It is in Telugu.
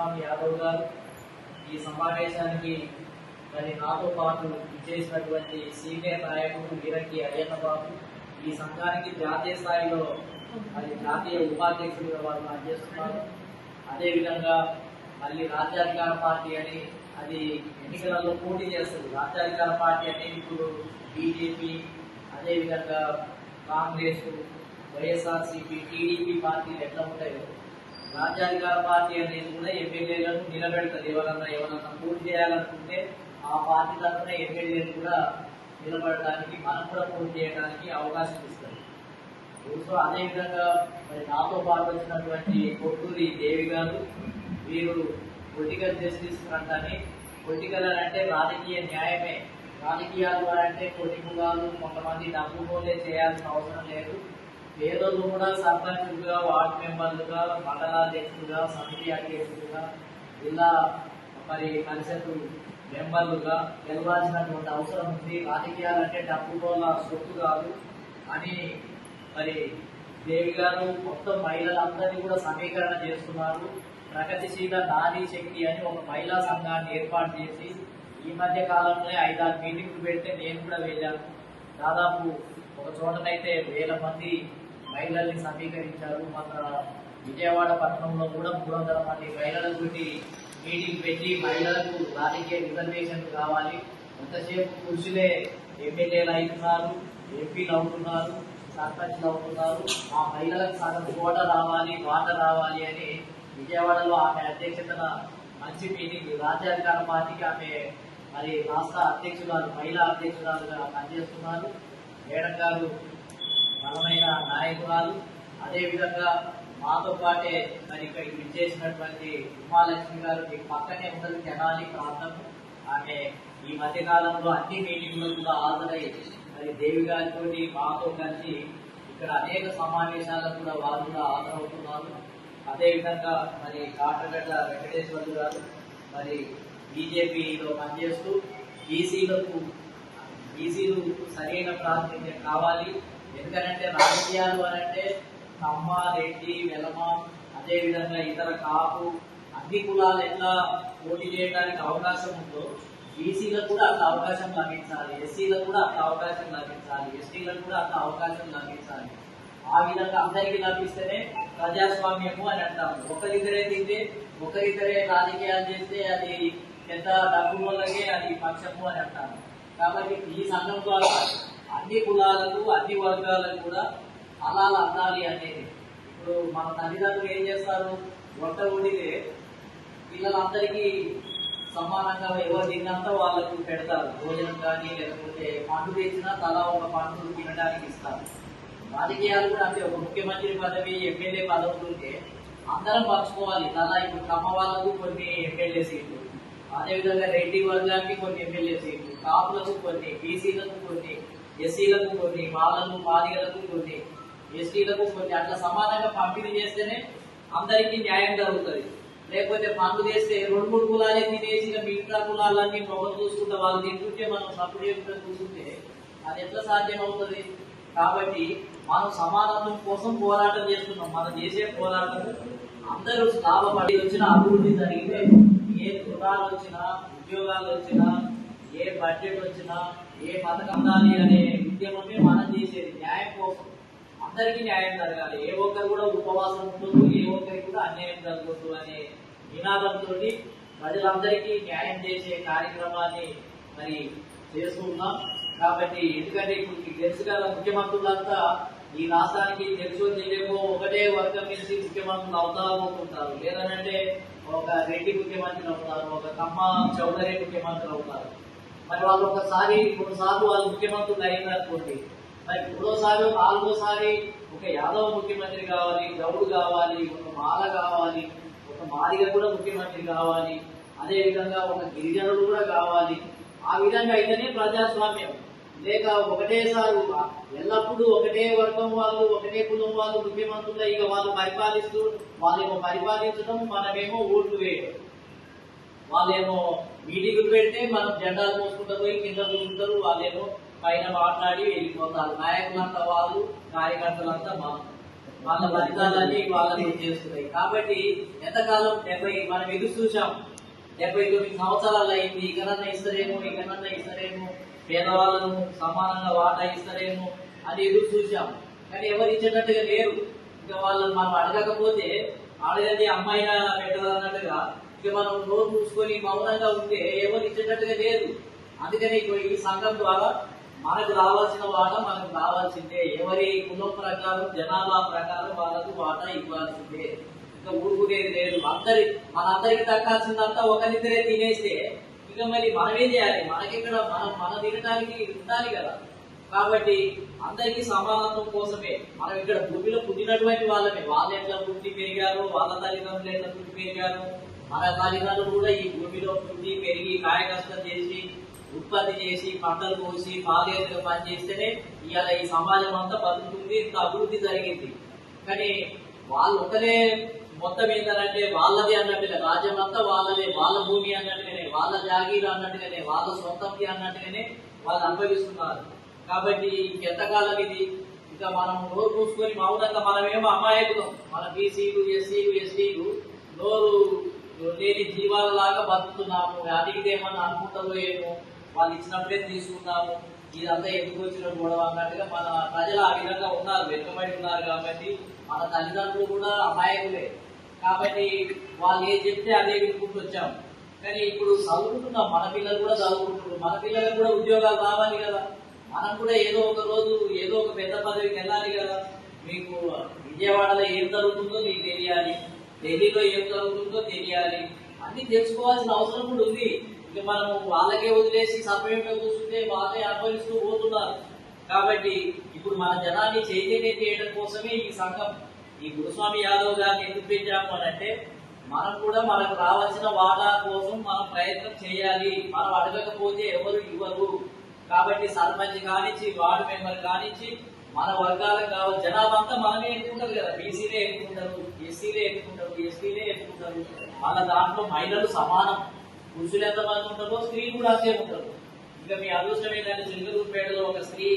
బలరాం యాదవ్ గారు ఈ సమావేశానికి మరి నాతో పాటు చేసినటువంటి సీనియర్ నాయకుడు వీరకి అయ్యన్న బాబు ఈ సంఘానికి జాతీయ స్థాయిలో మరి జాతీయ ఉపాధ్యక్షుడిగా వాళ్ళు పనిచేస్తున్నారు. అదేవిధంగా మళ్ళీ రాజ్యాధికార పార్టీ అని అది ఎన్నికలలో పోటీ చేస్తుంది. రాజ్యాధికార పార్టీ అనేది ఇప్పుడు బీజేపీ, అదేవిధంగా కాంగ్రెస్, వైఎస్ఆర్సీపీ, టీడీపీ పార్టీలు ఎట్లా ఉంటాయో రాజ్యాధికార పార్టీ అనేది కూడా ఎమ్మెల్యేలను నిలబెడుతుంది. ఎవరన్నా పోటీ చేయాలనుకుంటే ఆ పార్టీ తరఫున ఎమ్మెల్యేలు కూడా నిలబడటానికి, మనం కూడా పోటీ చేయడానికి అవకాశం ఇస్తుంది. సో అదేవిధంగా మరి నాతో పాటు వచ్చినటువంటి కొట్టూరి దేవి గారు, వీరు పొలిటికల్ జస్టిస్ ఫ్రంట్ అని, పొలిటికల్ అని అంటే రాజకీయ న్యాయమే, రాజకీయాలు అంటే కొన్ని కులాలు కొంతమంది డబ్బులే చేయాల్సిన అవసరం లేదు. పేదలు కూడా సర్పంచులుగా, వార్డు మెంబర్లుగా, మండలాధ్యక్షులుగా, సమితి అధ్యక్షులుగా, జిల్లా మరి పరిషత్ మెంబర్లుగా గెలవాల్సినటువంటి అవసరం ఉంది. రాజకీయాలు అంటే డబ్బుల సొత్తు కాదు అని మరి దేవి గారు మొత్తం మహిళలందరినీ కూడా సమీకరణ చేస్తున్నారు. ప్రగతిశీల నారీ శక్తి అని ఒక మహిళా సంఘాన్ని ఏర్పాటు చేసి ఈ మధ్య కాలంలో 5-6 మీటింగ్లు పెడితే నేను కూడా వెళ్ళాను. దాదాపు ఒక చోటనైతే 1000 మంది మహిళల్ని సమీకరించారు. మన విజయవాడ పట్టణంలో కూడా 300 మంది మహిళలకు మీటింగ్ పెట్టి మహిళలకు రాజకీయ రిజర్వేషన్ కావాలి, ఎంతసేపు పురుషులే ఎమ్మెల్యేలు అవుతున్నారు, ఎంపీలు అవుతున్నారు, సర్పంచ్లు అవుతున్నారు, ఆ మహిళలకు సగం కోట రావాలి, వాట రావాలి అని విజయవాడలో ఆమె అధ్యక్షతన మంచి మీటింగ్. రాజ్యాధికార పార్టీకి ఆమె మరి రాష్ట్ర అధ్యక్షురాలు, మహిళా అధ్యక్షురాలుగా పనిచేస్తున్నారు. మేడం గారు బలమైన నాయకురాలు. అదేవిధంగా మాతో పాటే మరి ఇక్కడికి విచ్చేసినటువంటి ఉమాలక్ష్మి గారు, మీకు పక్కనే ఉన్నది తెనాలి ప్రాంతం. ఆమె ఈ మధ్య కాలంలో అన్ని మీటింగ్లకు కూడా హాజరై మరి దేవి గారితో మాతో కలిసి ఇక్కడ అనేక సమావేశాలకు కూడా వారు కూడా హాజరవుతున్నారు. అదేవిధంగా మరి కాటగడ్డ వెంకటేశ్వర్లు గారు మరి బీజేపీలో పనిచేస్తూ బీసీలు సరైన ప్రాతినిధ్యం కావాలి. ఎందుకంటే రాజకీయాలు అనంటే కమ్మ, రెడ్డి, వెలమ, అదేవిధంగా ఇతర కాపు అన్ని కులాలు ఎట్లా పోటీ చేయడానికి అవకాశం ఉందో బీసీలకు కూడా అంత అవకాశం లభించాలి, ఎస్సీలకు కూడా అంత అవకాశం లభించాలి, ఎస్టీలకు కూడా అంత అవకాశం లభించాలి. ఆ విధంగా అందరికీ లభిస్తేనే ప్రజాస్వామ్యము అని అంటాము. ఒకరిద్దరే తింటే, ఒకరిద్దరే రాజకీయాలు చేస్తే అది పెద్ద డబ్బు వల్లకే అది పక్షము అని అంటాము. కాబట్టి ఈ సంఘం ద్వారా అన్ని కులాలకు, అన్ని వర్గాలకు కూడా అలా అందాలి అనేది. ఇప్పుడు మన తల్లిదండ్రులు ఏం చేస్తారు, వంట వండితే పిల్లలందరికీ సమానంగా ఎవరు తిన్నంత వాళ్ళకు పెడతారు. భోజనం కానీ లేకపోతే పండు తెచ్చినా తలా ఒక పండు తినడానికి ఇస్తారు. రాజకీయాలు కూడా అంటే ఒక ముఖ్యమంత్రి పదవి, ఎమ్మెల్యే పదవులు ఉంటే అందరం పంచుకోవాలి. తలా ఇప్పుడు కమ్మ వాళ్ళకు కొన్ని ఎమ్మెల్యే సీట్లు, అదేవిధంగా రెడ్డి వర్గానికి కొన్ని ఎమ్మెల్యే సీట్లు, కాపులకు కొన్ని, బీసీలకు కొన్ని, ఎస్సీలకు కొన్ని, మాలకు మాదిగలకు కొన్ని, ఎస్టీలకు కొన్ని, అట్లా సమానంగా పంపిణీ చేస్తేనే అందరికీ న్యాయం జరుగుతుంది. లేకపోతే పండు చేస్తే 2-3 కులాలే తినేసి మిగతా కులాలన్నీ మొగలు చూసుకుంటే వాళ్ళు తింటుంటే మనం సపోర్ట్ చేసుకుంటే చూస్తుంటే అది ఎట్లా సాధ్యం అవుతుంది? కాబట్టి మనం సమానత్వం కోసం పోరాటం చేస్తున్నాం. మనం చేసే పోరాటం అందరూ లాభపడి వచ్చిన అభివృద్ధి జరిగితే, ఏ రుణాలు వచ్చినా, ఉద్యోగాలు వచ్చినా, ఏ బడ్జెట్ వచ్చినా, ఏ పథకం దాని అనే ఉద్యమమే మనం చేసేది న్యాయం కోసం. అందరికీ న్యాయం జరగాలి, ఏ ఒక్కరు కూడా ఉపవాసం ఉండదు, ఏ ఒక్కరికి కూడా అన్యాయం జరగదు అనే నినాదంతో ప్రజలందరికీ న్యాయం చేసే కార్యక్రమాన్ని మరి చేస్తున్నాం. కాబట్టి ఎందుకంటే ఇప్పుడు తెలుసు కదా, ముఖ్యమంత్రులంతా ఈ రాష్ట్రానికి తెలుసో తెలియకో ఒకటే వర్గం నుంచి ముఖ్యమంత్రులు అవుతారు. లేదనంటే ఒక రెడ్డి ముఖ్యమంత్రి అవుతారు, ఒక కమ్మ చౌదరి ముఖ్యమంత్రి అవుతారు. మరి వాళ్ళు ఒకసారి 3 సార్లు వాళ్ళు ముఖ్యమంత్రులు అయినారనుకోండి, మరి 3వ సారి 4వ సారి ఒక యాదవ్ ముఖ్యమంత్రి కావాలి, గౌడు కావాలి, ఒక మాల కావాలి, ఒక మాదిగ కూడా ముఖ్యమంత్రి కావాలి, అదే విధంగా ఒక గిరిజనుడు కూడా కావాలి. ఆ విధంగా అయితేనే ప్రజాస్వామ్యం. లేక ఒకటేసారి ఎల్లప్పుడూ ఒకటే వర్గం వాళ్ళు, ఒకటే కులం వాళ్ళు ముఖ్యమంత్రులు ఇక వాళ్ళు పరిపాలిస్తూ వాళ్ళేమో పరిపాలించడం, మనమేమో ఓట్లు వేయడం. వాళ్ళేమో మీటింగులు పెడితే మనం జెండాలు మోసుకుంటూ పోయి కింద కూర్చుంటారు, వాళ్ళేమో పైన మాట్లాడి వెళ్ళిపోతారు. నాయకులంతా వాళ్ళు, కార్యకర్తలంతా మనం. వాళ్ళ ఫలితాలన్నీ వాళ్ళని చేస్తున్నాయి. కాబట్టి ఎంతకాలం 70 మనం ఎదురు చూసాం, 79 సంవత్సరాలు అయింది, ఇకనన్నా ఇస్తారేమో, పేదవాళ్ళను సమానంగా వాటా ఇస్తారేమో అని ఎదురు చూసాం. కానీ ఎవరు ఇచ్చేటట్టుగా లేరు. ఇక వాళ్ళని మనం అడగకపోతే అడగది అమ్మాయినా పెట్టదు అన్నట్టుగా ఇక మనం నోరు మూసుకొని మౌనంగా ఉంటే ఎవరు ఇచ్చేటట్టుగా లేదు. అందుకని ఇప్పుడు ఈ సంఘం ద్వారా మనకు రావాల్సిన వాటా మనకు రావాల్సిందే. ఎవరి కులం ప్రకారం జనాభా ప్రకారం వాళ్ళకు వాటా ఇవ్వాల్సిందే. ఇంకా ఊరుకునేది లేదు. మనందరికి దక్కాల్సిందంతా ఒకరిద్దరే తినేస్తే ఇక మరి మనమేం చేయాలి? మనకిక్కడ మన తినడానికి ఉండాలి కదా. కాబట్టి అందరికీ సమానత్వం కోసమే మనం ఇక్కడ భూమిలో పుట్టినటువంటి వాళ్ళమే. వాళ్ళు ఎట్లా పుట్టి పెరిగారు, వాళ్ళ తల్లిదండ్రులు ఎట్లా పుట్టి పెరిగారు, మన తల్లిదండ్రులు కూడా ఈ భూమిలో పుట్టి పెరిగి కాయ కష్టం చేసి ఉత్పత్తి చేసి పంటలు కోసి పాలేరుగా పనిచేస్తేనే ఇవాళ ఈ సమాజం అంతా బతుకుతుంది, ఇంత అభివృద్ధి జరిగింది. కానీ వాళ్ళు ఒకరే మొత్తం ఏంటంటే వాళ్ళది అన్నట్టుగా రాజ్యం అంతా వాళ్ళదే, వాళ్ళ భూమి అన్నట్టుగానే, వాళ్ళ జాగీరు అన్నట్టుగానే, వాళ్ళ సొంతంకి అన్నట్టుగానే వాళ్ళు అనుభవిస్తున్నారు. కాబట్టి ఇంకెంతకాలం ఇది? ఇంకా మనం నోరు పూసుకొని మౌనంగా మనమేమో అమాయకులం. మన బీసీలు ఎస్సీలు ఎస్టీలు నోరు లేని జీవాలలాగా బతుకుతున్నాము. అడిగిదేమని అనుకుంటారో ఏమో, వాళ్ళు ఇచ్చినప్పుడే తీసుకున్నాము, ఇదంతా ఎందుకు వచ్చిన గొడవ అన్నట్టుగా మన ప్రజలు ఆ విధంగా ఉన్నారు, వెనుకబడి ఉన్నారు. కాబట్టి మన తల్లిదండ్రులు కూడా అమాయకులే. కాబట్టి వాళ్ళు ఏం చెప్తే అదే వినుకుంటూ వచ్చాము. కానీ ఇప్పుడు చదువుకుంటున్నాం, మన పిల్లలు కూడా చదువుకుంటున్నారు, మన పిల్లలకు కూడా ఉద్యోగాలు రావాలి కదా. మనం కూడా ఏదో ఒక రోజు ఏదో ఒక పెద్ద పదవికి వెళ్ళాలి కదా. మీకు విజయవాడలో ఏం జరుగుతుందో మీకు తెలియాలి, ఢిల్లీలో ఏం జరుగుతుందో తెలియాలి, అన్ని తెలుసుకోవాల్సిన అవసరం కూడా ఉంది. ఇక మనం వాళ్ళకే వదిలేసి సపరేట్గా కూర్చుంటే వాళ్ళే అనుభవిస్తూ పోతున్నారు. కాబట్టి ఇప్పుడు మన జనాన్ని చైతన్యం చేయడం కోసమే ఈ సంఘం. ఈ గురుస్వామి యాదవ్ గారిని ఎందుకు పెంచాము అని అంటే, మనం కూడా మనకు రావాల్సిన వాటా కోసం మనం ప్రయత్నం చేయాలి. మనం అడగకపోతే ఎవరు ఇవ్వరు. కాబట్టి సర్పంచ్ కానిచ్చి, వార్డు మెంబర్ కానిచ్చి, మన వర్గాలకు కావాలి. జనాభా అంతా మనమే ఎక్కుంటారు కదా. బీసీలే ఎక్కుంటారు, ఎస్సీలే ఎక్కుంటారు, ఎస్టీలే ఎక్కుంటారు. వాళ్ళ దాంట్లో మహిళలు సమానం. పురుషులు ఎంతమంది ఉంటారో స్త్రీలు కూడా అంతే ఉంటారు. ఇంకా మీ అదృష్టం ఏంటంటే చిలుకలూరుపేటలో ఒక స్త్రీ